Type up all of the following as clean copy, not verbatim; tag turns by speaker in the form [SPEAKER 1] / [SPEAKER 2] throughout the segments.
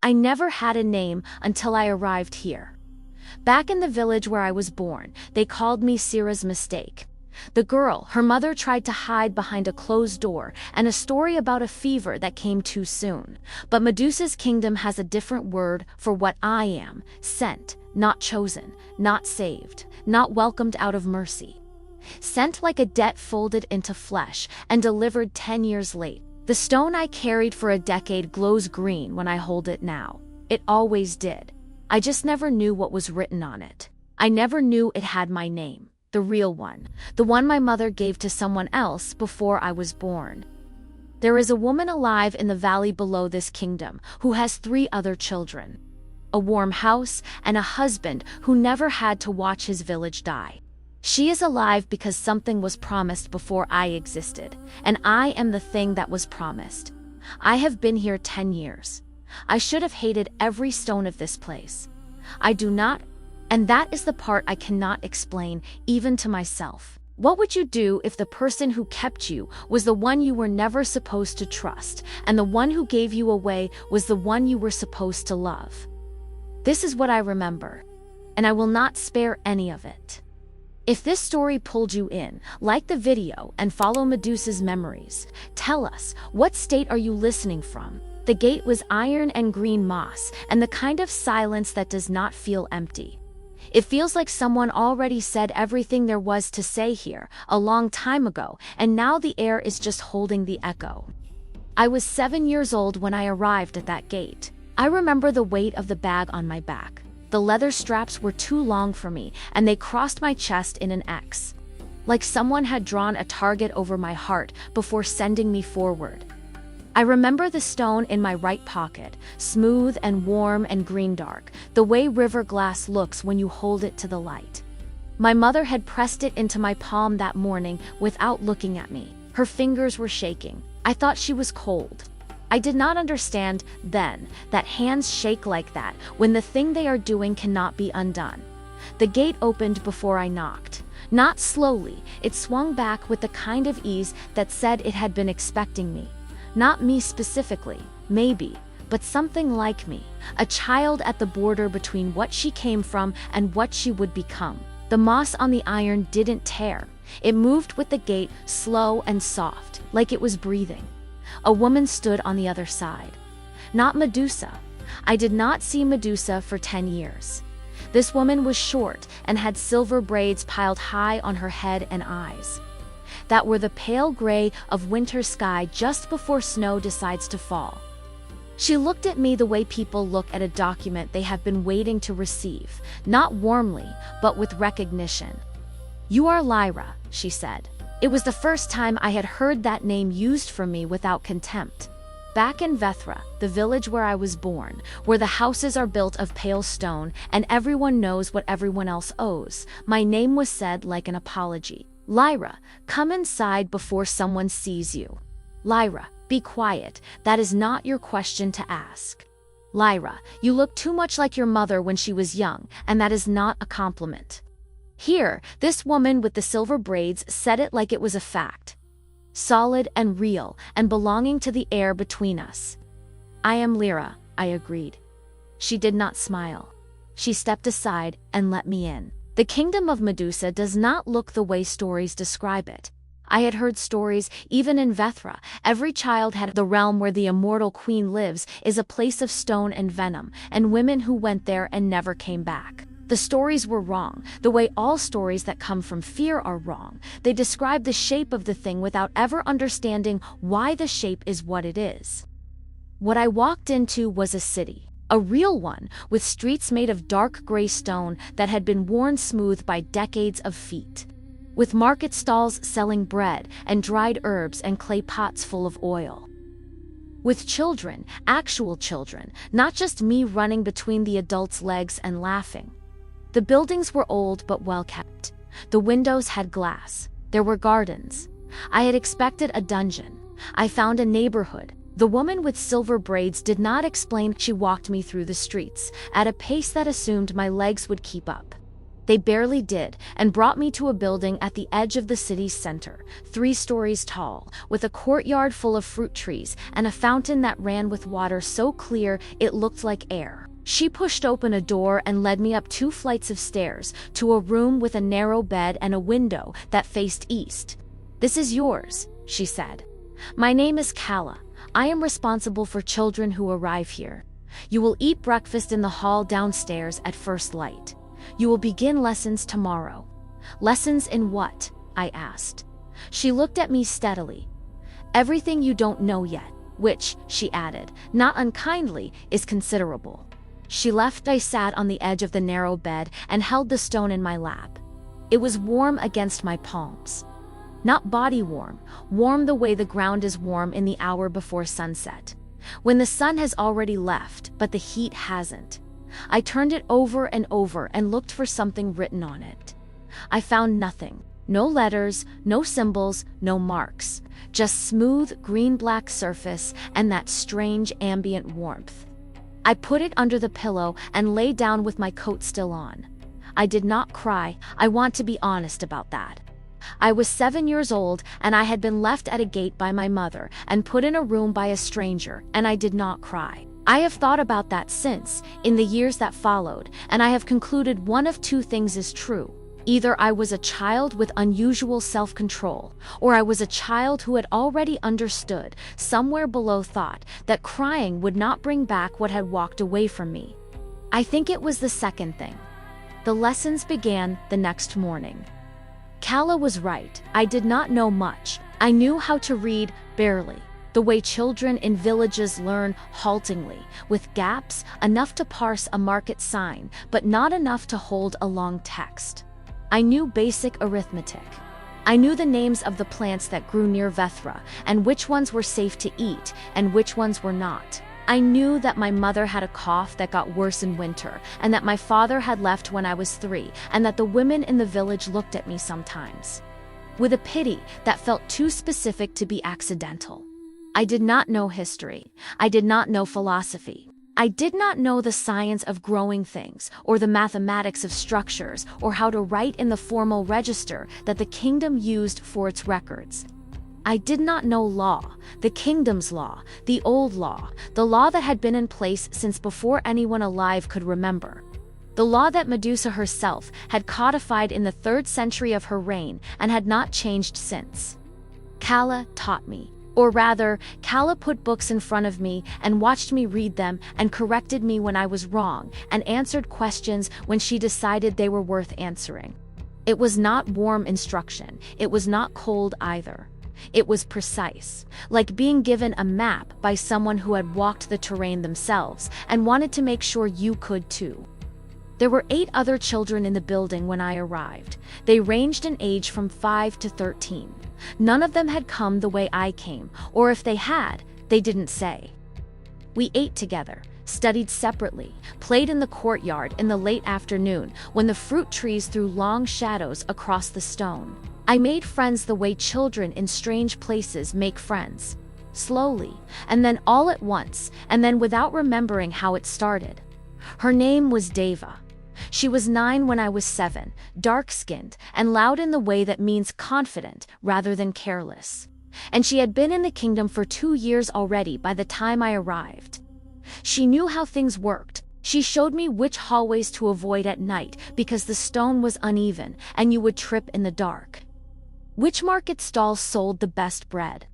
[SPEAKER 1] I never had a name until I arrived here. Back in the village where I was born, they called me Sira's mistake. The girl, her mother tried to hide behind a closed door, and a story about a fever that came too soon. But Medusa's kingdom has a different word for what I am: sent, not chosen, not saved, not welcomed out of mercy. Sent like a debt folded into flesh and delivered 10 years late. The stone I carried for a decade glows green when I hold it now. It always did. I just never knew what was written on it. I never knew it had my name. The real one. The one my mother gave to someone else before I was born. There is a woman alive in the valley below this kingdom who has 3 other children. A warm house and a husband who never had to watch his village die. She is alive because something was promised before I existed, and I am the thing that was promised. I have been here 10 years. I should have hated every stone of this place. I do not, and that is the part I cannot explain, even to myself. What would you do if the person who kept you was the one you were never supposed to trust, and the one who gave you away was the one you were supposed to love? This is what I remember, and I will not spare any of it. If this story pulled you in, like the video and follow Medusa's Memories. Tell us, what state are you listening from? The gate was iron and green moss, and the kind of silence that does not feel empty. It feels like someone already said everything there was to say here, a long time ago, and now the air is just holding the echo. I was 7 years old when I arrived at that gate. I remember the weight of the bag on my back. The leather straps were too long for me, and they crossed my chest in an X. Like someone had drawn a target over my heart before sending me forward. I remember the stone in my right pocket, smooth and warm and green dark, the way river glass looks when you hold it to the light. My mother had pressed it into my palm that morning without looking at me. Her fingers were shaking. I thought she was cold. I did not understand then that hands shake like that when the thing they are doing cannot be undone. The gate opened before I knocked. Not slowly, it swung back with the kind of ease that said it had been expecting me. Not me specifically, maybe, but something like me, a child at the border between what she came from and what she would become. The moss on the iron didn't tear. It moved with the gate, slow and soft, like it was breathing. A woman stood on the other side. Not Medusa. I did not see Medusa for 10 years. This woman was short and had silver braids piled high on her head and eyes. That were the pale gray of winter sky just before snow decides to fall. She looked at me the way people look at a document they have been waiting to receive, not warmly, but with recognition. "You are Lyra," she said. It was the first time I had heard that name used for me without contempt. Back in Vethra, the village where I was born, where the houses are built of pale stone and everyone knows what everyone else owes, my name was said like an apology. "Lyra, come inside before someone sees you. Lyra, be quiet, that is not your question to ask. Lyra, you look too much like your mother when she was young, and that is not a compliment." Here, this woman with the silver braids said it like it was a fact. Solid and real, and belonging to the air between us. "I am Lyra," I agreed. She did not smile. She stepped aside and let me in. The kingdom of Medusa does not look the way stories describe it. I had heard stories, even in Vethra. Every child had the realm where the immortal queen lives is a place of stone and venom, and women who went there and never came back. The stories were wrong, the way all stories that come from fear are wrong. They describe the shape of the thing without ever understanding why the shape is what it is. What I walked into was a city. A real one, with streets made of dark gray stone that had been worn smooth by decades of feet. With market stalls selling bread and dried herbs and clay pots full of oil. With children, actual children, not just me running between the adults' legs and laughing. The buildings were old but well kept. The windows had glass. There were gardens. I had expected a dungeon. I found a neighborhood. The woman with silver braids did not explain. She walked me through the streets, at a pace that assumed my legs would keep up. They barely did, and brought me to a building at the edge of the city's center, 3 stories tall, with a courtyard full of fruit trees and a fountain that ran with water so clear it looked like air. She pushed open a door and led me up 2 flights of stairs to a room with a narrow bed and a window that faced east. "This is yours," she said. "My name is Kala. I am responsible for children who arrive here. You will eat breakfast in the hall downstairs at first light. You will begin lessons tomorrow." "Lessons in what?" I asked. She looked at me steadily. "Everything you don't know yet, which," she added, not unkindly, "is considerable." She left. I sat on the edge of the narrow bed and held the stone in my lap. It was warm against my palms. Not body warm, warm the way the ground is warm in the hour before sunset, when the sun has already left but the heat hasn't. I turned it over and over and looked for something written on it. I found nothing. No letters, no symbols, no marks. Just smooth green-black surface and that strange ambient warmth. I put it under the pillow and lay down with my coat still on. I did not cry. I want to be honest about that. I was 7 years old and I had been left at a gate by my mother and put in a room by a stranger, and I did not cry. I have thought about that since, in the years that followed, and I have concluded one of 2 things is true. Either I was a child with unusual self-control, or I was a child who had already understood, somewhere below thought, that crying would not bring back what had walked away from me. I think it was the second thing. The lessons began the next morning. Kala was right. I did not know much. I knew how to read, barely. The way children in villages learn, haltingly, with gaps, enough to parse a market sign, but not enough to hold a long text. I knew basic arithmetic. I knew the names of the plants that grew near Vethra, and which ones were safe to eat, and which ones were not. I knew that my mother had a cough that got worse in winter, and that my father had left when I was 3, and that the women in the village looked at me sometimes with a pity that felt too specific to be accidental. I did not know history. I did not know philosophy. I did not know the science of growing things, or the mathematics of structures, or how to write in the formal register that the kingdom used for its records. I did not know law, the kingdom's law, the old law, the law that had been in place since before anyone alive could remember. The law that Medusa herself had codified in the 3rd century of her reign and had not changed since. Kala taught me. Or rather, Kala put books in front of me and watched me read them and corrected me when I was wrong and answered questions when she decided they were worth answering. It was not warm instruction. It was not cold either. It was precise, like being given a map by someone who had walked the terrain themselves and wanted to make sure you could too. There were 8 other children in the building when I arrived. They ranged in age from 5 to 13. None of them had come the way I came, or if they had, they didn't say. We ate together, studied separately, played in the courtyard in the late afternoon when the fruit trees threw long shadows across the stone. I made friends the way children in strange places make friends. Slowly, and then all at once, and then without remembering how it started. Her name was Deva. She was 9 when I was 7, dark-skinned and loud in the way that means confident rather than careless. And she had been in the kingdom for 2 years already by the time I arrived. She knew how things worked. She showed me which hallways to avoid at night because the stone was uneven and you would trip in the dark. Which market stalls sold the best bread?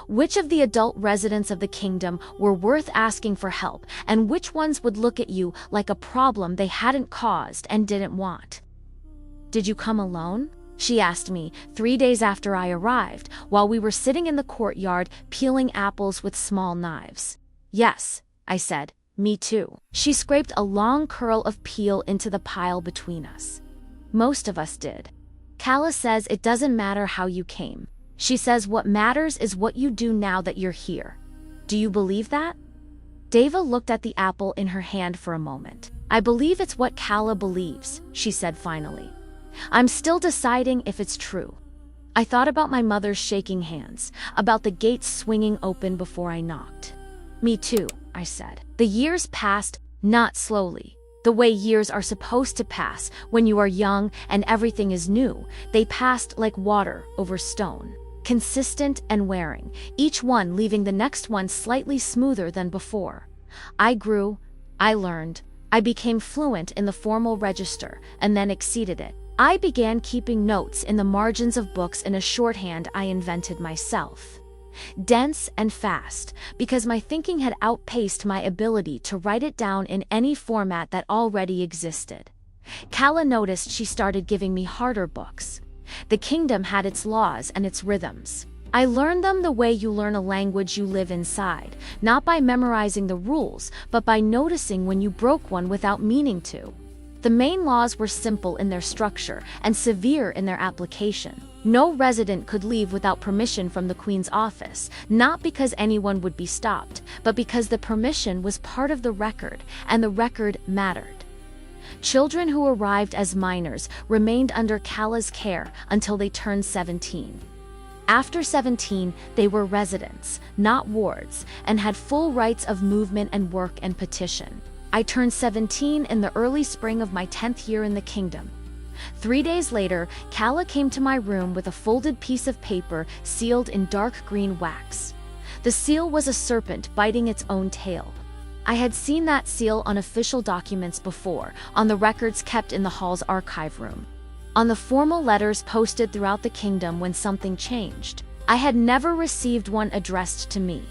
[SPEAKER 1] Which of the adult residents of the kingdom were worth asking for help, and which ones would look at you like a problem they hadn't caused and didn't want? "Did you come alone?" she asked me 3 days after I arrived, while we were sitting in the courtyard peeling apples with small knives. "Yes," I said, "me too." She scraped a long curl of peel into the pile between us. "Most of us did. Kala says it doesn't matter how you came. She says what matters is what you do now that you're here. Do you believe that?" Deva looked at the apple in her hand for a moment. "I believe it's what Kala believes," she said finally. "I'm still deciding if it's true." I thought about my mother's shaking hands, about the gates swinging open before I knocked. "Me too," I said. The years passed, not slowly. The way years are supposed to pass when you are young and everything is new, they passed like water over stone. Consistent and wearing, each one leaving the next one slightly smoother than before. I grew, I learned, I became fluent in the formal register and then exceeded it. I began keeping notes in the margins of books in a shorthand I invented myself. Dense and fast, because my thinking had outpaced my ability to write it down in any format that already existed. Calla noticed she started giving me harder books. The kingdom had its laws and its rhythms. I learned them the way you learn a language you live inside, not by memorizing the rules, but by noticing when you broke one without meaning to. The main laws were simple in their structure and severe in their application. No resident could leave without permission from the Queen's office, not because anyone would be stopped, but because the permission was part of the record, and the record mattered. Children who arrived as minors remained under Calla's care until they turned 17. After 17, they were residents, not wards, and had full rights of movement and work and petition. I turned 17 in the early spring of my 10th year in the kingdom. 3 days later, Calla came to my room with a folded piece of paper sealed in dark green wax. The seal was a serpent biting its own tail. I had seen that seal on official documents before, on the records kept in the hall's archive room, on the formal letters posted throughout the kingdom when something changed. I had never received one addressed to me.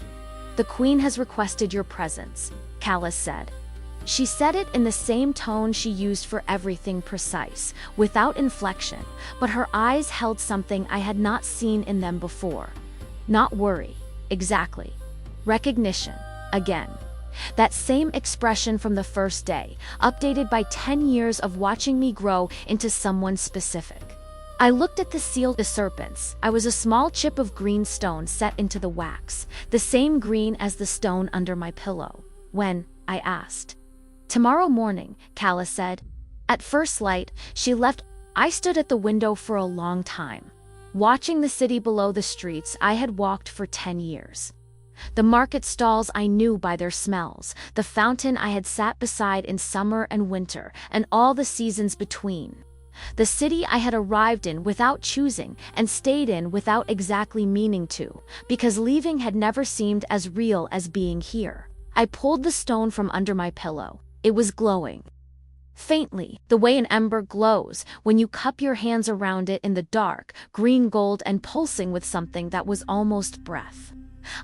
[SPEAKER 1] "The Queen has requested your presence," Calla said. She said it in the same tone she used for everything, precise, without inflection, but her eyes held something I had not seen in them before. Not worry, exactly. Recognition, again. That same expression from the first day, updated by 10 years of watching me grow into someone specific. I looked at the seal, the serpents. I was a small chip of green stone set into the wax, the same green as the stone under my pillow. When, I asked. "Tomorrow morning," Calla said. At first light, she left. I stood at the window for a long time, watching the city below the streets I had walked for 10 years. The market stalls I knew by their smells, the fountain I had sat beside in summer and winter, and all the seasons between. The city I had arrived in without choosing and stayed in without exactly meaning to, because leaving had never seemed as real as being here. I pulled the stone from under my pillow. It was glowing. Faintly, the way an ember glows when you cup your hands around it in the dark, green gold, and pulsing with something that was almost breath.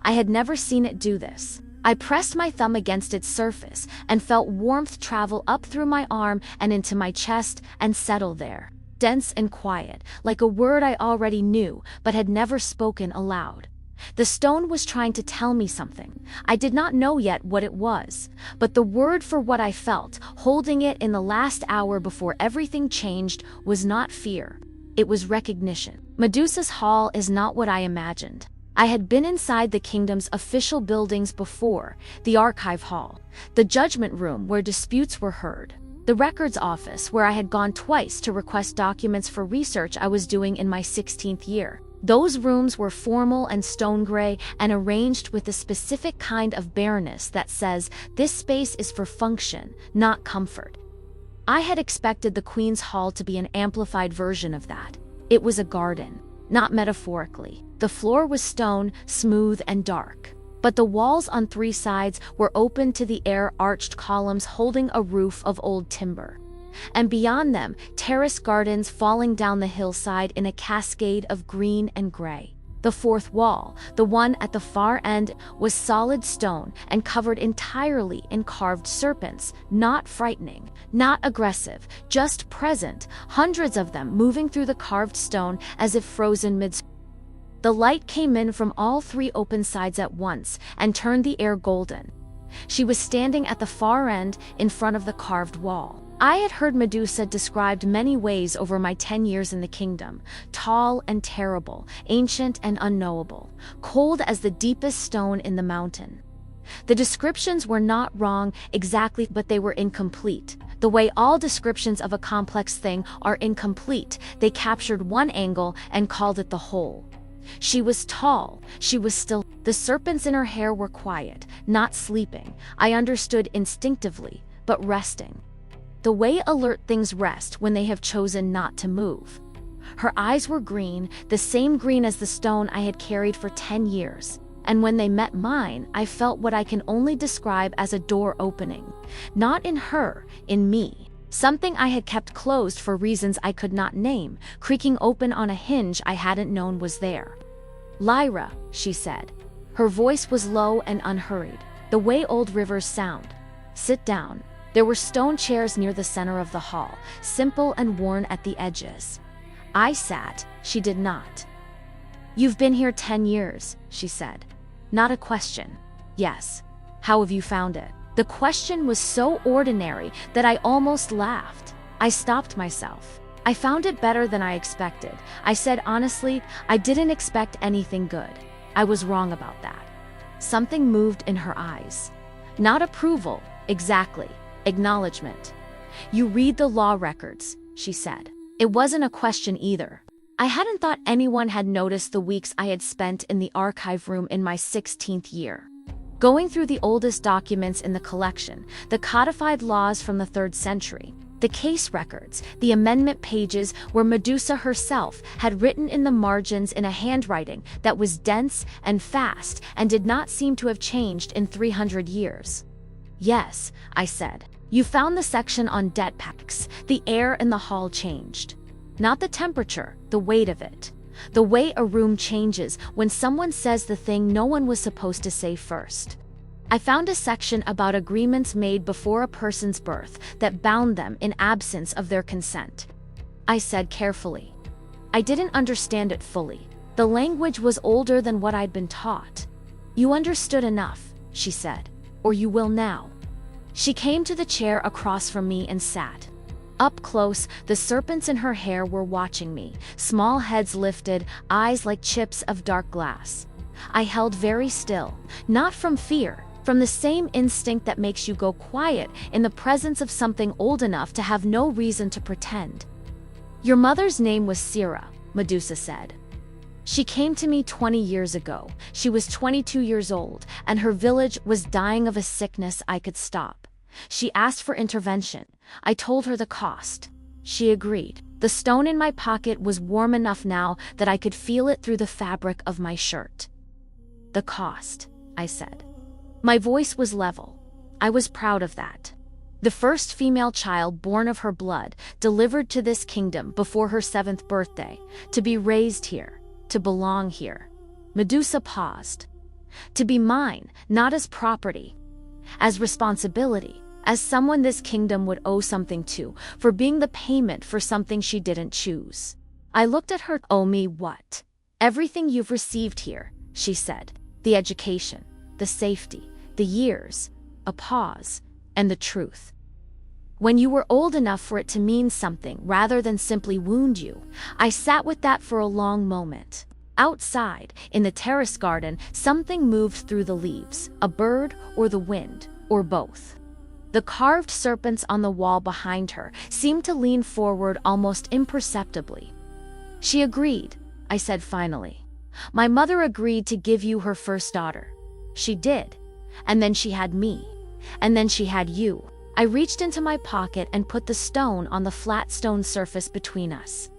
[SPEAKER 1] I had never seen it do this. I pressed my thumb against its surface and felt warmth travel up through my arm and into my chest and settle there, dense and quiet, like a word I already knew but had never spoken aloud. The stone was trying to tell me something. I did not know yet what it was, but the word for what I felt, holding it in the last hour before everything changed, was not fear. It was recognition. Medusa's hall is not what I imagined. I had been inside the kingdom's official buildings before, the archive hall, the judgment room where disputes were heard, the records office where I had gone twice to request documents for research I was doing in my 16th year. Those rooms were formal and stone gray and arranged with the specific kind of bareness that says this space is for function, not comfort. I had expected the Queen's Hall to be an amplified version of that. It was a garden, not metaphorically. The floor was stone, smooth and dark, but the walls on 3 sides were open to the air, arched columns holding a roof of old timber. And beyond them, terrace gardens falling down the hillside in a cascade of green and gray. The 4th wall, the one at the far end, was solid stone and covered entirely in carved serpents, not frightening, not aggressive, just present, hundreds of them moving through the carved stone as if frozen mid. The light came in from all 3 open sides at once and turned the air golden. She was standing at the far end, in front of the carved wall. I had heard Medusa described many ways over my 10 years in the kingdom: tall and terrible, ancient and unknowable, cold as the deepest stone in the mountain. The descriptions were not wrong exactly, but they were incomplete. The way all descriptions of a complex thing are incomplete, they captured one angle and called it the whole. She was tall, she was still. The serpents in her hair were quiet, not sleeping. I understood instinctively, but resting. the way alert things rest when they have chosen not to move. Her eyes were green, the same green as the stone I had carried for 10 years. And when they met mine, I felt what I can only describe as a door opening. Not in her, in me. Something I had kept closed for reasons I could not name, creaking open on a hinge I hadn't known was there. "Lyra," she said. Her voice was low and unhurried, the way old rivers sound. "Sit down." There were stone chairs near the center of the hall, simple and worn at the edges. I sat, she did not. "You've been here 10 years, she said. Not a question. Yes. How have you found it? The question was so ordinary that I almost laughed. I stopped myself. I found it better than I expected. I said honestly, I didn't expect anything good. I was wrong about that. Something moved in her eyes. Not approval, exactly. Acknowledgement. "You read the law records," she said. It wasn't a question either. I hadn't thought anyone had noticed the weeks I had spent in the archive room in my 16th year. Going through the oldest documents in the collection, the codified laws from the 3rd century, the case records, the amendment pages where Medusa herself had written in the margins in a handwriting that was dense and fast and did not seem to have changed in 300 years. "Yes," I said. "You found the section on debt packs. The air in the hall changed. Not the temperature, the weight of it. The way a room changes when someone says the thing no one was supposed to say first. I found a section about agreements made before a person's birth that bound them in absence of their consent." I said carefully. I didn't understand it fully. The language was older than what I'd been taught. "You understood enough," she said. "Or you will now." She came to the chair across from me and sat. Up close, the serpents in her hair were watching me, small heads lifted, eyes like chips of dark glass. I held very still, not from fear, from the same instinct that makes you go quiet in the presence of something old enough to have no reason to pretend. "Your mother's name was Sira," Medusa said. "She came to me 20 years ago. She was 22 years old, and her village was dying of a sickness I could stop. She asked for intervention. I told her the cost. She agreed. The stone in my pocket was warm enough now that I could feel it through the fabric of my shirt." "The cost," I said. My voice was level. I was proud of that. The first female child born of her blood, delivered to this kingdom before her 7th birthday, to be raised here, to belong here. Medusa paused. "To be mine, not as property, as responsibility, as someone this kingdom would owe something to, for being the payment for something she didn't choose." I looked at her. "Owe me what?" "Everything you've received here," she said. "The education, the safety, the years," a pause, "and the truth. When you were old enough for it to mean something rather than simply wound you." I sat with that for a long moment. Outside, in the terrace garden, something moved through the leaves, a bird or the wind, or both. The carved serpents on the wall behind her seemed to lean forward almost imperceptibly. "She agreed," I said finally. "My mother agreed to give you her first daughter. She did. And then she had me. And then she had you." I reached into my pocket and put the stone on the flat stone surface between us.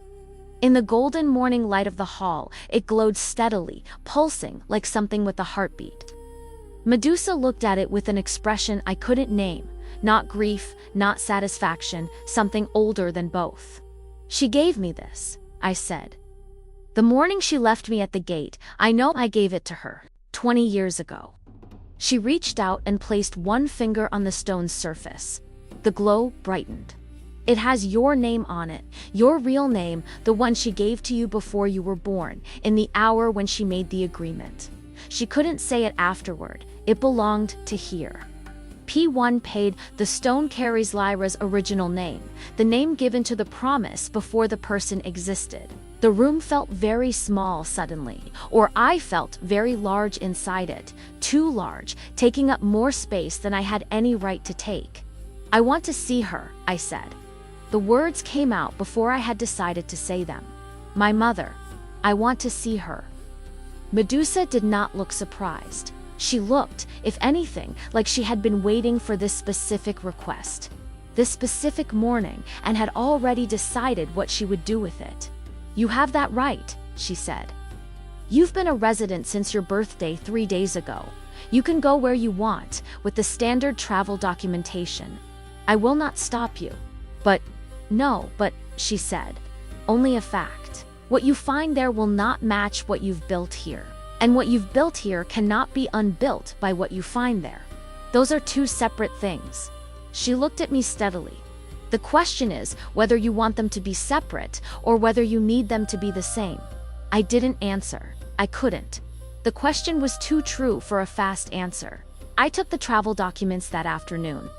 [SPEAKER 1] In the golden morning light of the hall, it glowed steadily, pulsing like something with a heartbeat. Medusa looked at it with an expression I couldn't name, not grief, not satisfaction, something older than both. "She gave me this," I said. "The morning she left me at the gate, I know I gave it to her, 20 years ago." She reached out and placed one finger on the stone's surface. The glow brightened. "It has your name on it, your real name, the one she gave to you before you were born, in the hour when she made the agreement. She couldn't say it afterward. It belonged to here. P1 paid. The stone carries Lyra's original name, the name given to the promise before the person existed." The room felt very small suddenly, or I felt very large inside it, too large, taking up more space than I had any right to take. "I want to see her," I said. The words came out before I had decided to say them. "My mother. I want to see her." Medusa did not look surprised. She looked, if anything, like she had been waiting for this specific request. this specific morning, and had already decided what she would do with it. "You have that right," she said. "You've been a resident since your birthday 3 days ago. You can go where you want, with the standard travel documentation. I will not stop you." "But, no, but," she said, "only a fact. What you find there will not match what you've built here. And what you've built here cannot be unbuilt by what you find there. Those are two separate things." She looked at me steadily. "The question is whether you want them to be separate or whether you need them to be the same." I didn't answer. I couldn't. The question was too true for a fast answer. I took the travel documents that afternoon.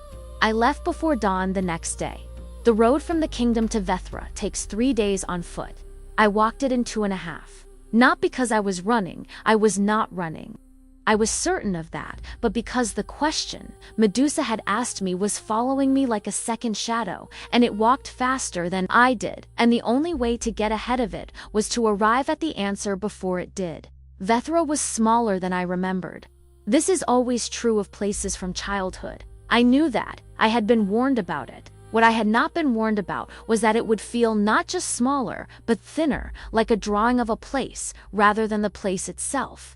[SPEAKER 1] I left before dawn the next day. The road from the kingdom to Vethra takes 3 days on foot. I walked it in 2.5. Not because I was running, I was not running. I was certain of that, but because the question Medusa had asked me was following me like a second shadow, and it walked faster than I did, and the only way to get ahead of it was to arrive at the answer before it did. Vethra was smaller than I remembered. This is always true of places from childhood. I knew that. I had been warned about it. What I had not been warned about was that it would feel not just smaller, but thinner, like a drawing of a place, rather than the place itself.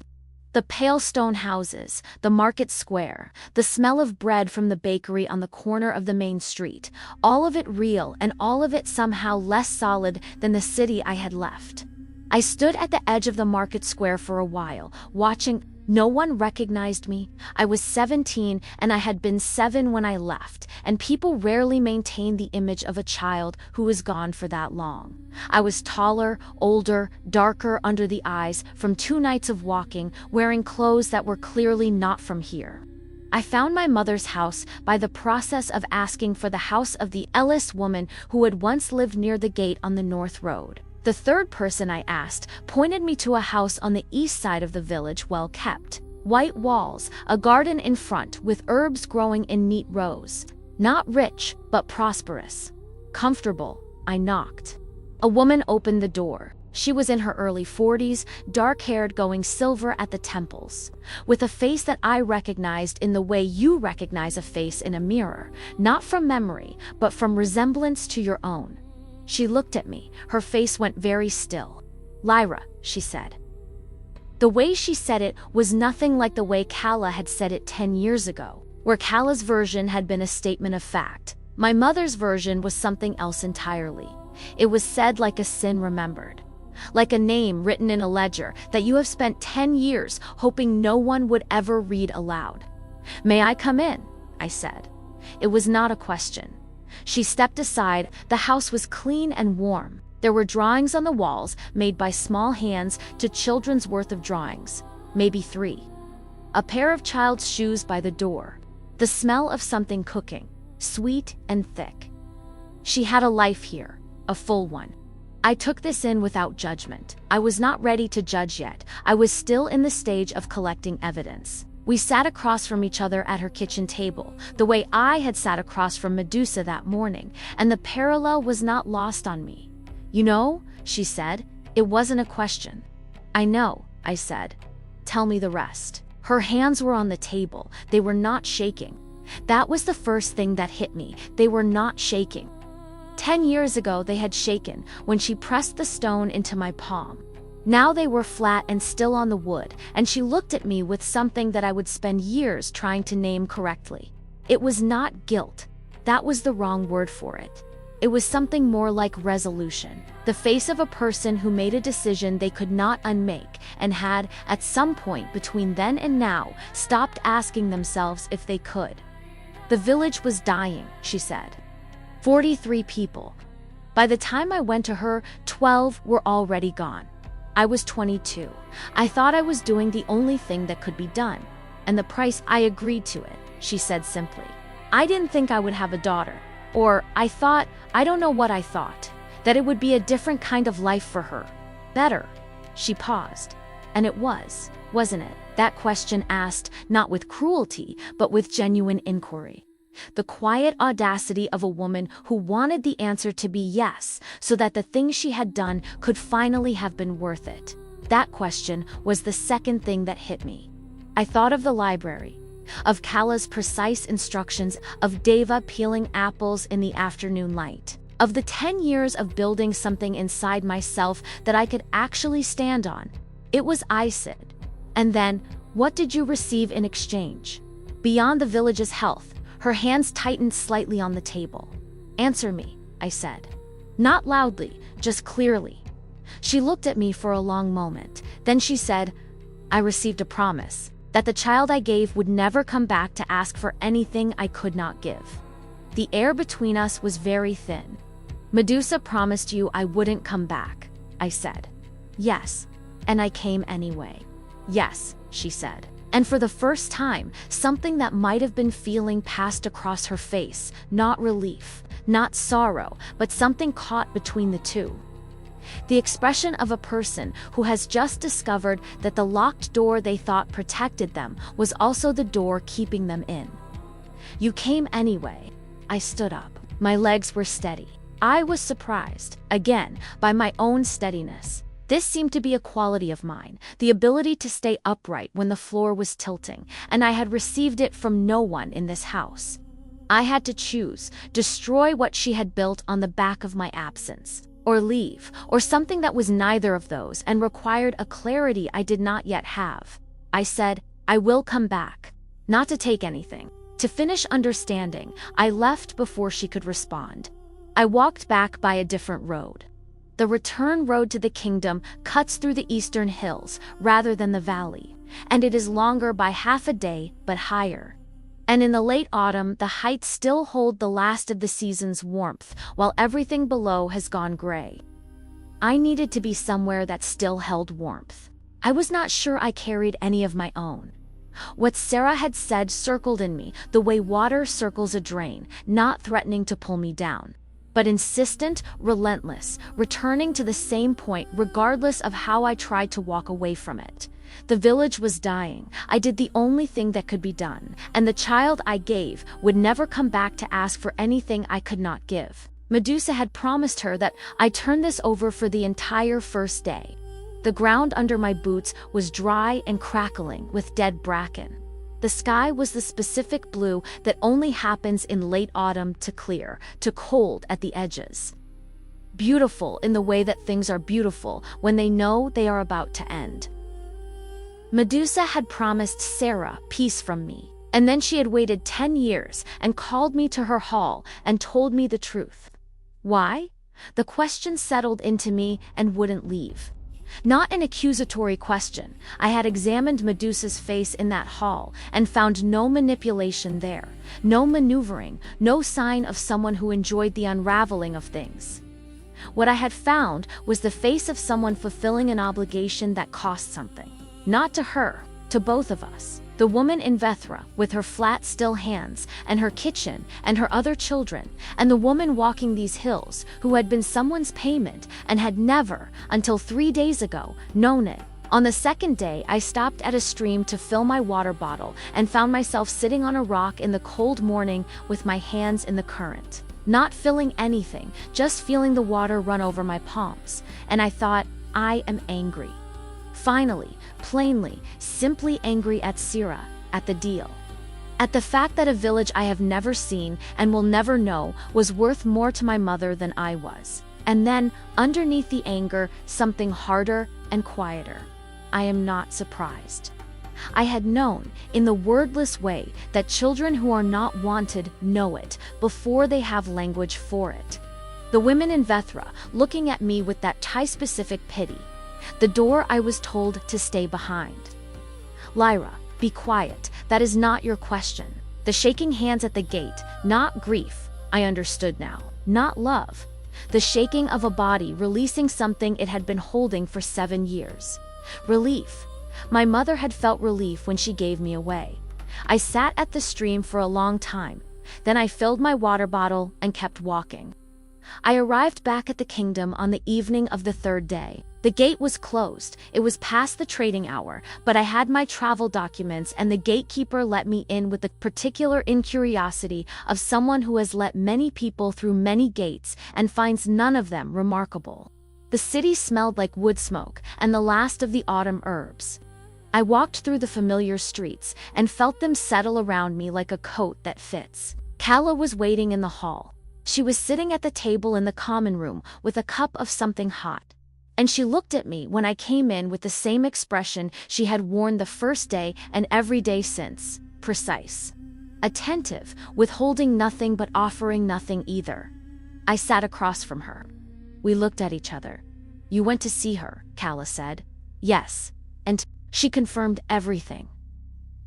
[SPEAKER 1] The pale stone houses, the market square, the smell of bread from the bakery on the corner of the main street, all of it real and all of it somehow less solid than the city I had left. I stood at the edge of the market square for a while, watching. No one recognized me. I was 17 and I had been 7 when I left, and people rarely maintain the image of a child who was gone for that long. I was taller, older, darker under the eyes from 2 nights of walking, wearing clothes that were clearly not from here. I found my mother's house by the process of asking for the house of the Ellis woman who had once lived near the gate on the North Road. The third person I asked pointed me to a house on the east side of the village, well kept. White walls, a garden in front with herbs growing in neat rows. Not rich, but prosperous. Comfortable. I knocked. A woman opened the door. She was in her early 40s, dark-haired, going silver at the temples, with a face that I recognized in the way you recognize a face in a mirror, not from memory, but from resemblance to your own. She looked at me. Her face went very still. "Lyra," she said. The way she said it was nothing like the way Kala had said it 10 years ago, where Kala's version had been a statement of fact. My mother's version was something else entirely. It was said like a sin remembered, like a name written in a ledger that you have spent 10 years hoping no one would ever read aloud. "May I come in?" I said. It was not a question. She stepped aside. The house was clean and warm. There were drawings on the walls made by small hands to children's worth of drawings, maybe 3. A pair of child's shoes by the door. The smell of something cooking, sweet and thick. She had a life here, a full one. I took this in without judgment. I was not ready to judge yet. I was still in the stage of collecting evidence. We sat across from each other at her kitchen table, the way I had sat across from Medusa that morning, and the parallel was not lost on me. "You know," she said, "it wasn't a question." "I know," I said. "Tell me the rest." Her hands were on the table. They were not shaking. That was the first thing that hit me. They were not shaking. 10 years ago they had shaken when she pressed the stone into my palm. Now they were flat and still on the wood, and she looked at me with something that I would spend years trying to name correctly. It was not guilt. That was the wrong word for it. It was something more like resolution. The face of a person who made a decision they could not unmake and had, at some point between then and now, stopped asking themselves if they could. "The village was dying," she said. 43 people. By the time I went to her, 12 were already gone. I was 22. I thought I was doing the only thing that could be done. And the price, I agreed to it, she said simply. I didn't think I would have a daughter. Or I thought, I don't know what I thought, that it would be a different kind of life for her. Better. She paused. And it was, wasn't it? That question asked, not with cruelty, but with genuine inquiry. The quiet audacity of a woman who wanted the answer to be yes, so that the thing she had done could finally have been worth it. That question was the second thing that hit me. I thought of the library. of Kala's precise instructions, of Deva peeling apples in the afternoon light, of the 10 years of building something inside myself that I could actually stand on. It was I said. And then, what did you receive in exchange? Beyond the village's health, her hands tightened slightly on the table. Answer me, I said. Not loudly, just clearly. She looked at me for a long moment. Then she said, I received a promise that the child I gave would never come back to ask for anything I could not give. The air between us was very thin. Medusa promised you I wouldn't come back, I said. Yes, and I came anyway. Yes, she said. And for the first time, something that might have been feeling passed across her face, not relief, not sorrow, but something caught between the two. The expression of a person who has just discovered that the locked door they thought protected them was also the door keeping them in. You came anyway. I stood up. My legs were steady. I was surprised, again, by my own steadiness. This seemed to be a quality of mine, the ability to stay upright when the floor was tilting, and I had received it from no one in this house. I had to choose, destroy what she had built on the back of my absence, or leave, or something that was neither of those and required a clarity I did not yet have. I said, I will come back. Not to take anything. To finish understanding, I left before she could respond. I walked back by a different road. The return road to the kingdom cuts through the eastern hills rather than the valley, and it is longer by half a day but higher. And in the late autumn, the heights still hold the last of the season's warmth, while everything below has gone gray. I needed to be somewhere that still held warmth. I was not sure I carried any of my own. What Sarah had said circled in me, the way water circles a drain, not threatening to pull me down, but insistent, relentless, returning to the same point regardless of how I tried to walk away from it. The village was dying. I did the only thing that could be done, and the child I gave would never come back to ask for anything I could not give. Medusa had promised her that I turn this over for the entire first day. The ground under my boots was dry and crackling with dead bracken. The sky was the specific blue that only happens in late autumn to clear, to cold at the edges. Beautiful in the way that things are beautiful when they know they are about to end. Medusa had promised Sarah peace from me, and then she had waited 10 years and called me to her hall and told me the truth. Why? The question settled into me and wouldn't leave. Not an accusatory question. I had examined Medusa's face in that hall and found no manipulation there, no maneuvering, no sign of someone who enjoyed the unraveling of things. What I had found was the face of someone fulfilling an obligation that cost something. Not to her, to both of us. The woman in Vethra, with her flat, still hands, and her kitchen, and her other children, and the woman walking these hills, who had been someone's payment, and had never, until 3 days ago, known it. On the second day, I stopped at a stream to fill my water bottle, and found myself sitting on a rock in the cold morning with my hands in the current. Not feeling anything, just feeling the water run over my palms, and I thought, I am angry. Finally, plainly, simply angry at Sarah, at the deal. At the fact that a village I have never seen and will never know was worth more to my mother than I was. And then, underneath the anger, something harder and quieter. I am not surprised. I had known, in the wordless way, that children who are not wanted know it before they have language for it. The women in Vethra, looking at me with that tie-specific pity. The door I was told to stay behind. Lyra, be quiet, that is not your question. The shaking hands at the gate, not grief, I understood now, not love. The shaking of a body releasing something it had been holding for 7 years. Relief. My mother had felt relief when she gave me away. I sat at the stream for a long time. Then I filled my water bottle and kept walking. I arrived back at the kingdom on the evening of the 3rd day. The gate was closed. It was past the trading hour, but I had my travel documents and the gatekeeper let me in with the particular incuriosity of someone who has let many people through many gates and finds none of them remarkable. The city smelled like wood smoke and the last of the autumn herbs. I walked through the familiar streets and felt them settle around me like a coat that fits. Kala was waiting in the hall. She was sitting at the table in the common room with a cup of something hot. And she looked at me when I came in with the same expression she had worn the first day and every day since. Precise. Attentive, withholding nothing but offering nothing either. I sat across from her. We looked at each other. "You went to see her," Kala said. "Yes. And she confirmed everything."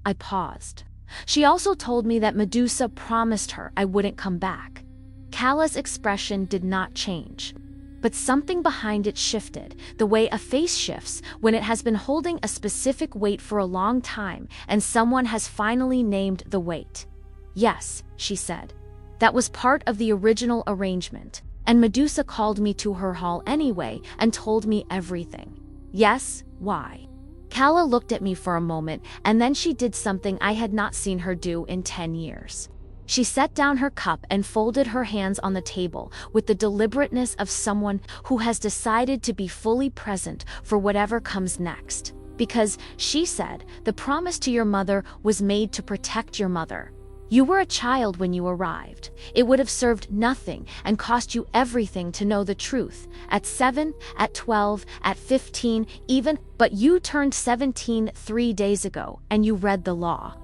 [SPEAKER 1] I paused. She also told me that Medusa promised her I wouldn't come back. Kala's expression did not change. But something behind it shifted, the way a face shifts when it has been holding a specific weight for a long time and someone has finally named the weight. "Yes," she said. "That was part of the original arrangement, and Medusa called me to her hall anyway and told me everything." "Yes, why?" Kala looked at me for a moment, and then she did something I had not seen her do in 10 years. She set down her cup and folded her hands on the table with the deliberateness of someone who has decided to be fully present for whatever comes next. Because, she said, the promise to your mother was made to protect your mother. You were a child when you arrived. It would have served nothing and cost you everything to know the truth. At 7, at 12, at 15, even, but you turned 17 3 days ago and you read the law.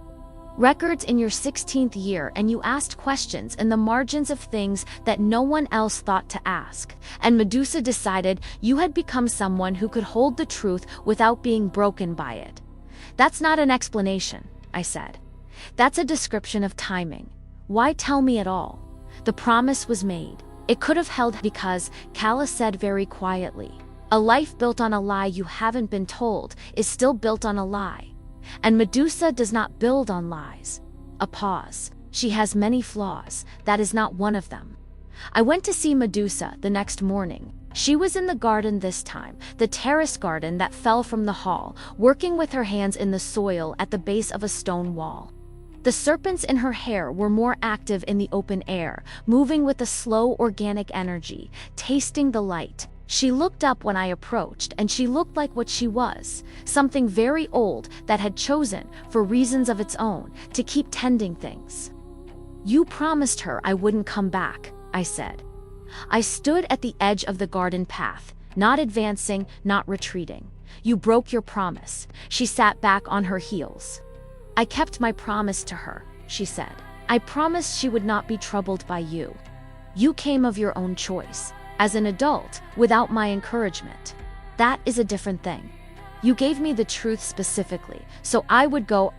[SPEAKER 1] Records in your 16th year, and you asked questions in the margins of things that no one else thought to ask. And Medusa decided you had become someone who could hold the truth without being broken by it. That's not an explanation, I said. That's a description of timing. Why tell me at all? The promise was made. It could have held because, Kala said very quietly, a life built on a lie you haven't been told is still built on a lie. And Medusa does not build on lies. A pause. She has many flaws. That is not one of them. I went to see Medusa the next morning. She was in the garden this time, the terrace garden that fell from the hall, working with her hands in the soil at the base of a stone wall. The serpents in her hair were more active in the open air, moving with a slow organic energy, tasting the light. She looked up when I approached, and she looked like what she was, something very old that had chosen, for reasons of its own, to keep tending things. You promised her I wouldn't come back, I said. I stood at the edge of the garden path, not advancing, not retreating. You broke your promise. She sat back on her heels. I kept my promise to her, she said. I promised she would not be troubled by you. You came of your own choice. As an adult, without my encouragement. That is a different thing. You gave me the truth specifically, so I would go.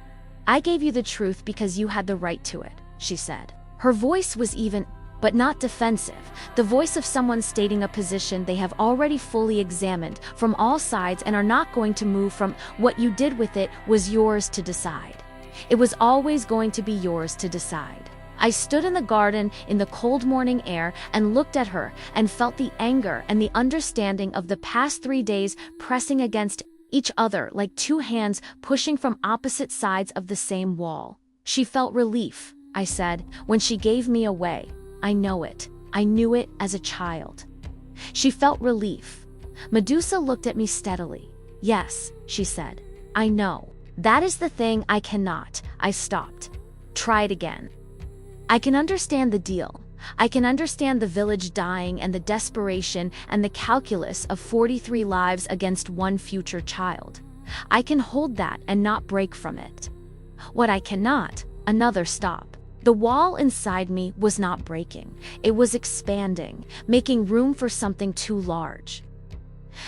[SPEAKER 1] I gave you the truth because you had the right to it, she said. Her voice was even, but not defensive, the voice of someone stating a position they have already fully examined from all sides and are not going to move from. What you did with it was yours to decide. It was always going to be yours to decide. I stood in the garden in the cold morning air and looked at her and felt the anger and the understanding of the past 3 days pressing against each other like two hands pushing from opposite sides of the same wall. She felt relief, I said, when she gave me away. I know it. I knew it as a child. She felt relief. Medusa looked at me steadily. Yes, she said. I know. That is the thing I cannot. I stopped. Try it again. I can understand the deal. I can understand the village dying and the desperation and the calculus of 43 lives against one future child. I can hold that and not break from it. What I cannot, another stop. The wall inside me was not breaking. It was expanding, making room for something too large.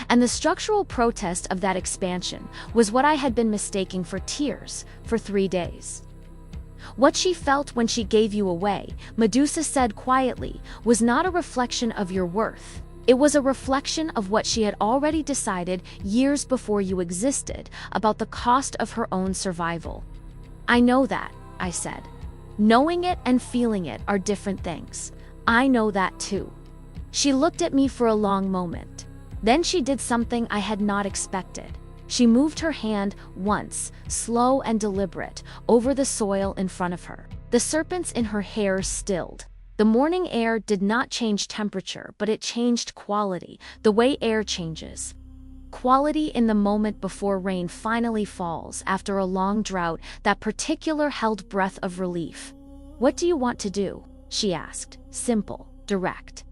[SPEAKER 1] And the structural protest of that expansion was what I had been mistaking for tears for 3 days. What she felt when she gave you away, Medusa said quietly, was not a reflection of your worth. It was a reflection of what she had already decided years before you existed about the cost of her own survival. I know that, I said. Knowing it and feeling it are different things. I know that too. She looked at me for a long moment. Then she did something I had not expected. She moved her hand once, slow and deliberate, over the soil in front of her. The serpents in her hair stilled. The morning air did not change temperature, but it changed quality, the way air changes. quality in the moment before rain finally falls after a long drought, that particular held breath of relief. "What do you want to do?" she asked, simple, direct.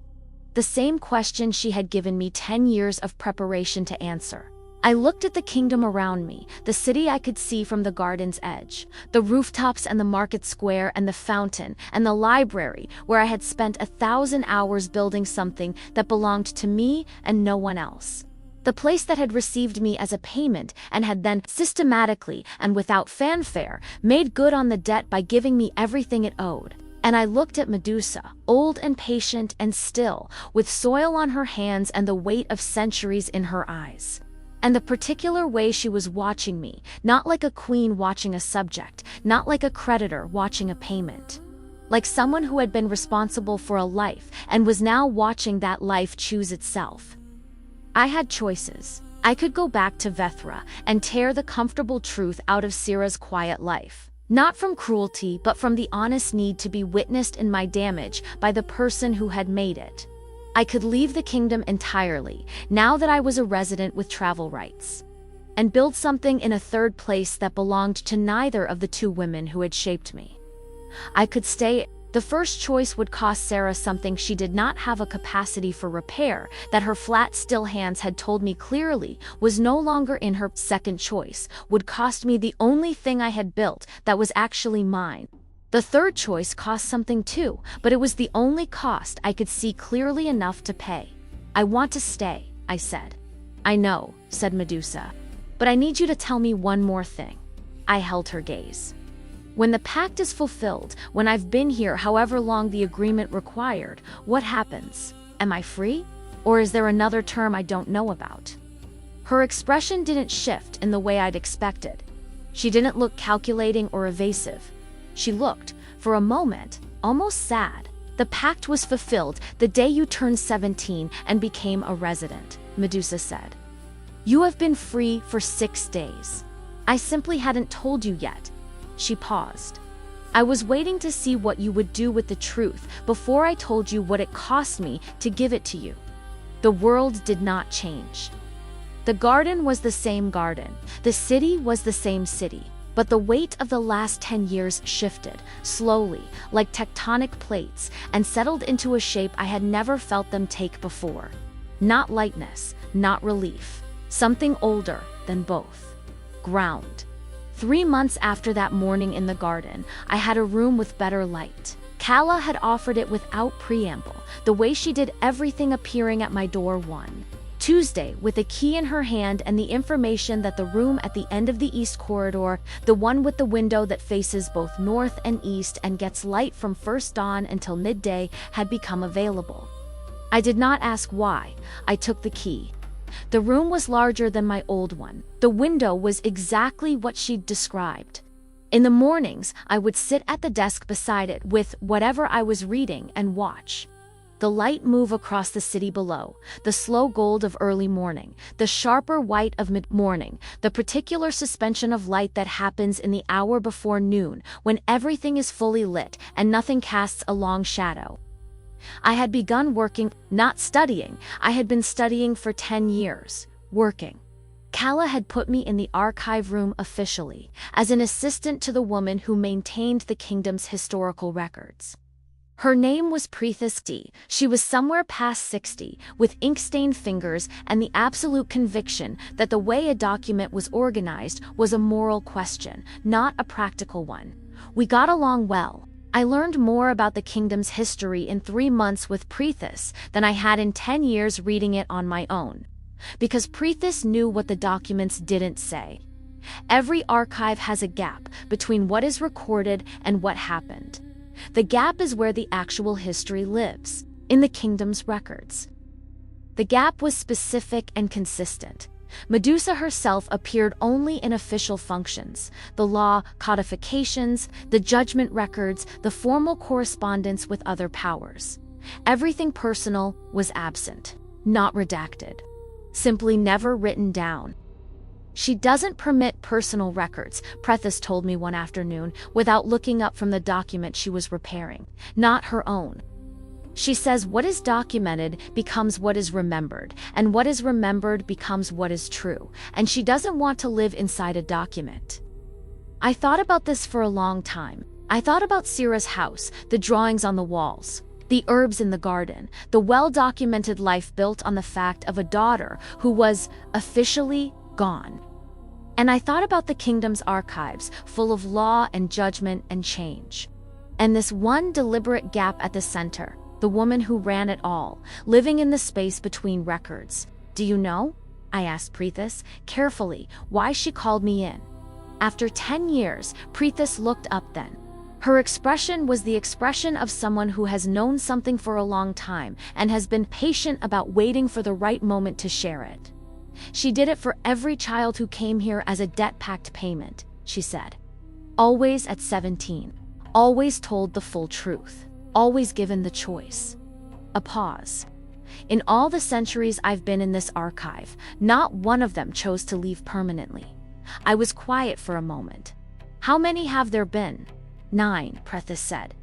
[SPEAKER 1] The same question she had given me 10 years of preparation to answer. I looked at the kingdom around me, the city I could see from the garden's edge, the rooftops and the market square and the fountain and the library where I had spent 1,000 hours building something that belonged to me and no one else. The place that had received me as a payment and had then systematically and without fanfare made good on the debt by giving me everything it owed. And I looked at Medusa, old and patient and still, with soil on her hands and the weight of centuries in her eyes. And the particular way she was watching me, not like a queen watching a subject, not like a creditor watching a payment. Like someone who had been responsible for a life and was now watching that life choose itself. I had choices. I could go back to Vethra and tear the comfortable truth out of Sira's quiet life. Not from cruelty, but from the honest need to be witnessed in my damage by the person who had made it. I could leave the kingdom entirely, now that I was a resident with travel rights, and build something in a third place that belonged to neither of the two women who had shaped me. I could stay. The first choice would cost Sarah something she did not have a capacity for repair, that her flat, still hands had told me clearly was no longer in her. Second choice would cost me the only thing I had built that was actually mine. The third choice cost something too, but it was the only cost I could see clearly enough to pay. "I want to stay," I said. "I know," said Medusa, "but I need you to tell me one more thing." I held her gaze. "When the pact is fulfilled, when I've been here however long the agreement required, what happens? Am I free? Or is there another term I don't know about?" Her expression didn't shift in the way I'd expected. She didn't look calculating or evasive. She looked, for a moment, almost sad. "The pact was fulfilled the day you turned 17 and became a resident," Medusa said. "You have been free for 6 days. I simply hadn't told you yet." She paused. "I was waiting to see what you would do with the truth before I told you what it cost me to give it to you." The world did not change. The garden was the same garden. The city was the same city. But the weight of the last 10 years shifted, slowly, like tectonic plates, and settled into a shape I had never felt them take before. Not lightness, not relief. Something older than both. Ground. 3 months after that morning in the garden, I had a room with better light. Kala had offered it without preamble, the way she did everything appearing at my door one Tuesday, with a key in her hand and the information that the room at the end of the east corridor, the one with the window that faces both north and east and gets light from first dawn until midday, had become available. I did not ask why. I took the key. The room was larger than my old one. The window was exactly what she'd described. In the mornings, I would sit at the desk beside it with whatever I was reading and watch the light move across the city below, the slow gold of early morning, the sharper white of mid-morning, the particular suspension of light that happens in the hour before noon, when everything is fully lit and nothing casts a long shadow. I had begun working, not studying. I had been studying for 10 years, working. Kala had put me in the archive room officially, as an assistant to the woman who maintained the kingdom's historical records. Her name was Preethis D. She was somewhere past 60, with ink-stained fingers and the absolute conviction that the way a document was organized was a moral question, not a practical one. We got along well. I learned more about the kingdom's history in 3 months with Preethis than I had in 10 years reading it on my own. Because Preethis knew what the documents didn't say. Every archive has a gap between what is recorded and what happened. The gap is where the actual history lives, in the kingdom's records. The gap was specific and consistent. Medusa herself appeared only in official functions, the law, codifications, the judgment records, the formal correspondence with other powers. Everything personal was absent, not redacted, simply never written down. "She doesn't permit personal records," Preethis told me one afternoon, without looking up from the document she was repairing. "Not her own." She says what is documented becomes what is remembered, and what is remembered becomes what is true, and she doesn't want to live inside a document. I thought about this for a long time. I thought about Sira's house, the drawings on the walls, the herbs in the garden, the well-documented life built on the fact of a daughter who was officially gone. And I thought about the kingdom's archives, full of law and judgment and change. And this one deliberate gap at the center, the woman who ran it all, living in the space between records. Do you know? I asked Preethis, carefully, why she called me in. After 10 years, Preethis looked up then. Her expression was the expression of someone who has known something for a long time and has been patient about waiting for the right moment to share it. She did it for every child who came here as a debt-pact payment, she said. Always at 17. Always told the full truth. Always given the choice. A pause. In all the centuries I've been in this archive, not one of them chose to leave permanently. I was quiet for a moment. How many have there been? 9, Preethis said.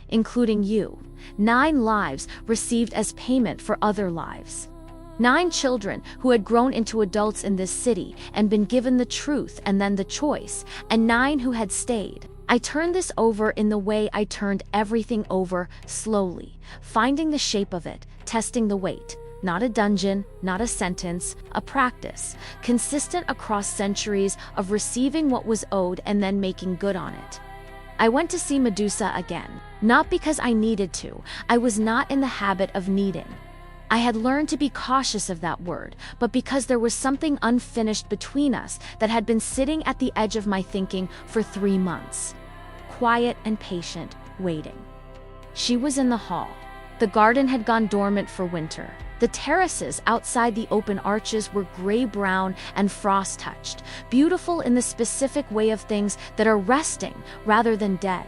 [SPEAKER 1] Including you. 9 lives received as payment for other lives. 9 children who had grown into adults in this city and been given the truth and then the choice, and 9 who had stayed. I turned this over in the way I turned everything over, slowly, finding the shape of it, testing the weight. Not a dungeon, not a sentence, a practice, consistent across centuries of receiving what was owed and then making good on it. I went to see Medusa again, not because I needed to. I was not in the habit of needing. I had learned to be cautious of that word, but because there was something unfinished between us that had been sitting at the edge of my thinking for 3 months. Quiet and patient, waiting. She was in the hall. The garden had gone dormant for winter. The terraces outside the open arches were gray-brown and frost-touched, beautiful in the specific way of things that are resting rather than dead.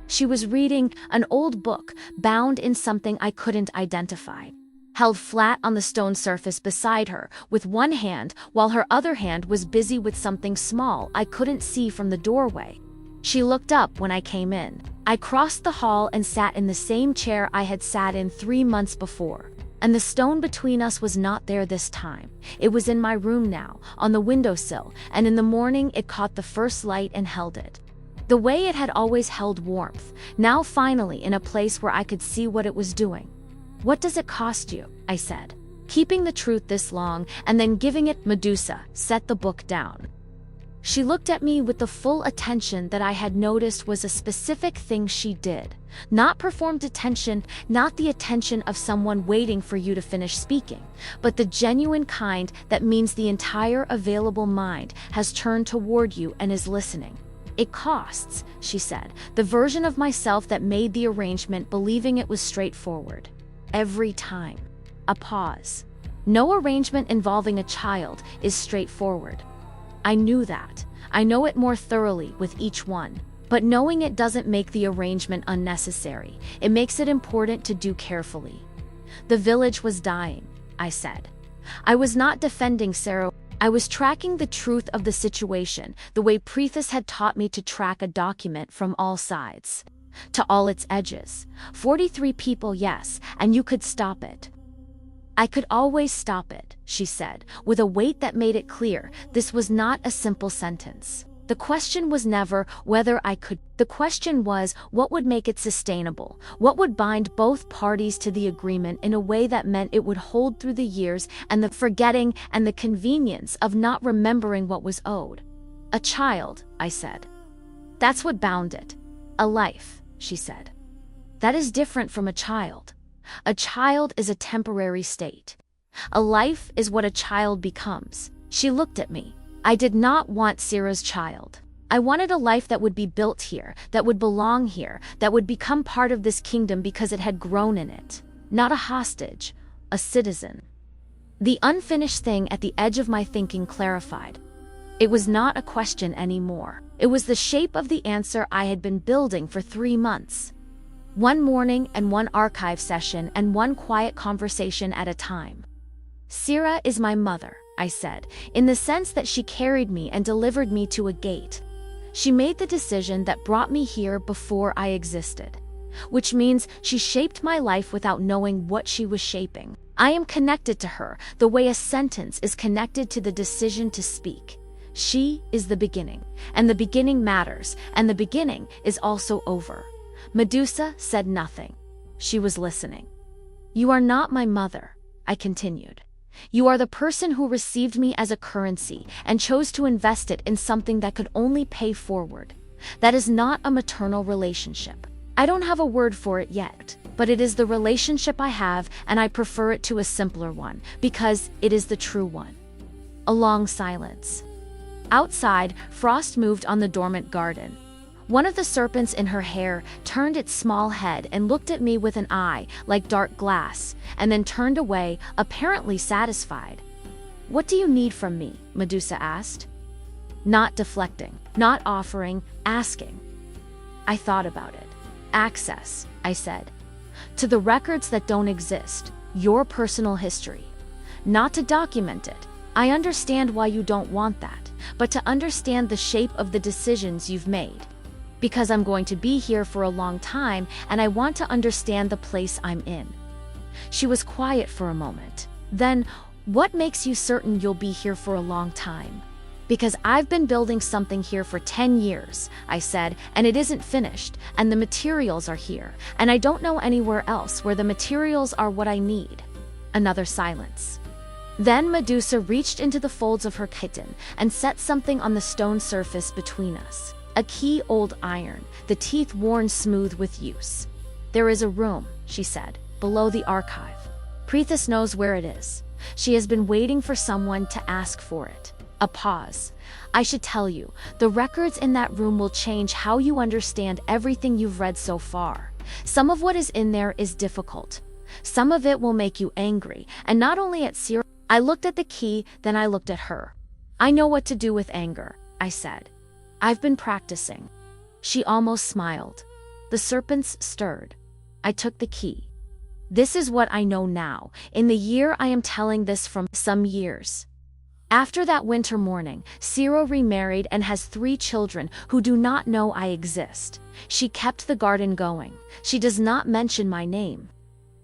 [SPEAKER 1] She was reading an old book, bound in something I couldn't identify. Held flat on the stone surface beside her, with one hand, while her other hand was busy with something small I couldn't see from the doorway. She looked up when I came in. I crossed the hall and sat in the same chair I had sat in 3 months before. And the stone between us was not there this time. It was in my room now, on the windowsill, and in the morning it caught the first light and held it. The way it had always held warmth, now finally in a place where I could see what it was doing. What does it cost you? I said. Keeping the truth this long and then giving it. Medusa set the book down. She looked at me with the full attention that I had noticed was a specific thing she did. Not performed attention, not the attention of someone waiting for you to finish speaking, but the genuine kind that means the entire available mind has turned toward you and is listening. It costs, she said, the version of myself that made the arrangement believing it was straightforward. Every time. A pause. No arrangement involving a child is straightforward. I knew that. I know it more thoroughly with each one. But knowing it doesn't make the arrangement unnecessary. It makes it important to do carefully. The village was dying, I said. I was not defending Sarah. I was tracking the truth of the situation, the way Preethis had taught me to track a document from all sides. To all its edges. 43 people, yes, and you could stop it. I could always stop it, she said, with a weight that made it clear this was not a simple sentence. The question was never whether I could. The question was what would make it sustainable, what would bind both parties to the agreement in a way that meant it would hold through the years and the forgetting and the convenience of not remembering what was owed. A child, I said. That's what bound it. A life, she said. That is different from a child. A child is a temporary state. A life is what a child becomes. She looked at me. I did not want Sira's child. I wanted a life that would be built here, that would belong here, that would become part of this kingdom because it had grown in it. Not a hostage, a citizen. The unfinished thing at the edge of my thinking clarified. It was not a question anymore. It was the shape of the answer I had been building for 3 months. One morning and one archive session and one quiet conversation at a time. Sira is my mother, I said, in the sense that she carried me and delivered me to a gate. She made the decision that brought me here before I existed. which means she shaped my life without knowing what she was shaping. I am connected to her the way a sentence is connected to the decision to speak. She is the beginning, and the beginning matters, and the beginning is also over. Medusa said nothing. She was listening. You are not my mother, I continued. You are the person who received me as a currency and chose to invest it in something that could only pay forward. That is not a maternal relationship. I don't have a word for it yet, but it is the relationship I have, and I prefer it to a simpler one, because it is the true one. A long silence. Outside, frost moved on the dormant garden. One of the serpents in her hair turned its small head and looked at me with an eye like dark glass, and then turned away, apparently satisfied. What do you need from me? Medusa asked. Not deflecting, not offering, asking. I thought about it. Access, I said. To the records that don't exist, your personal history. Not to document it. I understand why you don't want that, but to understand the shape of the decisions you've made. Because I'm going to be here for a long time, and I want to understand the place I'm in. She was quiet for a moment. Then, what makes you certain you'll be here for a long time? Because I've been building something here for 10 years, I said, and it isn't finished, and the materials are here, and I don't know anywhere else where the materials are what I need. Another silence. Then Medusa reached into the folds of her kitten and set something on the stone surface between us. A key old iron, the teeth worn smooth with use. There is a room, she said, below the archive. Prithis knows where it is. She has been waiting for someone to ask for it. A pause. I should tell you, the records in that room will change how you understand everything you've read so far. Some of what is in there is difficult. Some of it will make you angry, and not only at Cyril. I looked at the key, then I looked at her. I know what to do with anger, I said. I've been practicing. She almost smiled. The serpents stirred. I took the key. This is what I know now, in the year I am telling this from, some years. After that winter morning, Ciro remarried and has 3 children who do not know I exist. She kept the garden going. She does not mention my name.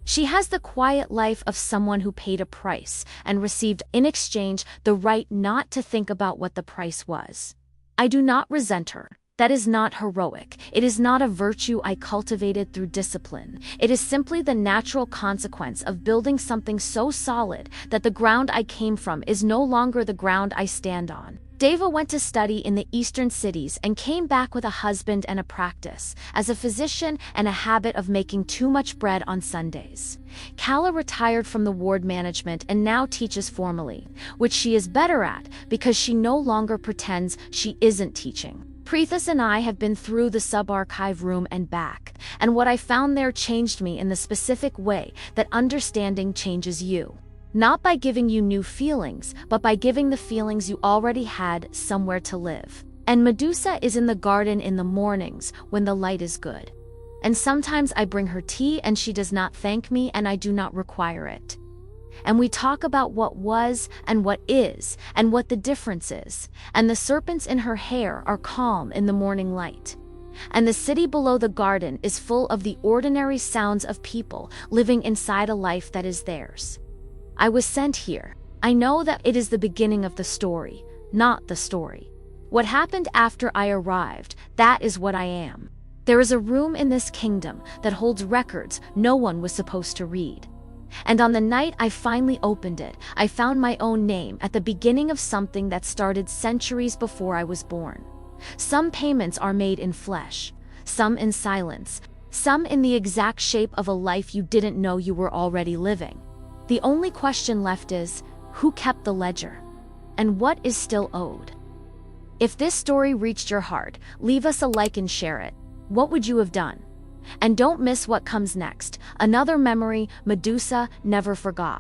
[SPEAKER 1] She has the quiet life of someone who paid a price and received, in exchange, the right not to think about what the price was. I do not resent her. That is not heroic. It is not a virtue I cultivated through discipline. It is simply the natural consequence of building something so solid that the ground I came from is no longer the ground I stand on. Deva went to study in the eastern cities and came back with a husband and a practice, as a physician, and a habit of making too much bread on Sundays. Kala retired from the ward management and now teaches formally, which she is better at because she no longer pretends she isn't teaching. Prithis and I have been through the sub-archive room and back, and what I found there changed me in the specific way that understanding changes you. Not by giving you new feelings, but by giving the feelings you already had somewhere to live. And Medusa is in the garden in the mornings when the light is good. And sometimes I bring her tea and she does not thank me and I do not require it. And we talk about what was and what is and what the difference is, and the serpents in her hair are calm in the morning light. And the city below the garden is full of the ordinary sounds of people living inside a life that is theirs. I was sent here. I know that it is the beginning of the story, not the story. What happened after I arrived, that is what I am. There is a room in this kingdom that holds records no one was supposed to read. And on the night I finally opened it, I found my own name at the beginning of something that started centuries before I was born. Some payments are made in flesh, some in silence, some in the exact shape of a life you didn't know you were already living. The only question left is, who kept the ledger? And what is still owed? If this story reached your heart, leave us a like and share it. What would you have done? And don't miss what comes next. Another memory Medusa never forgot.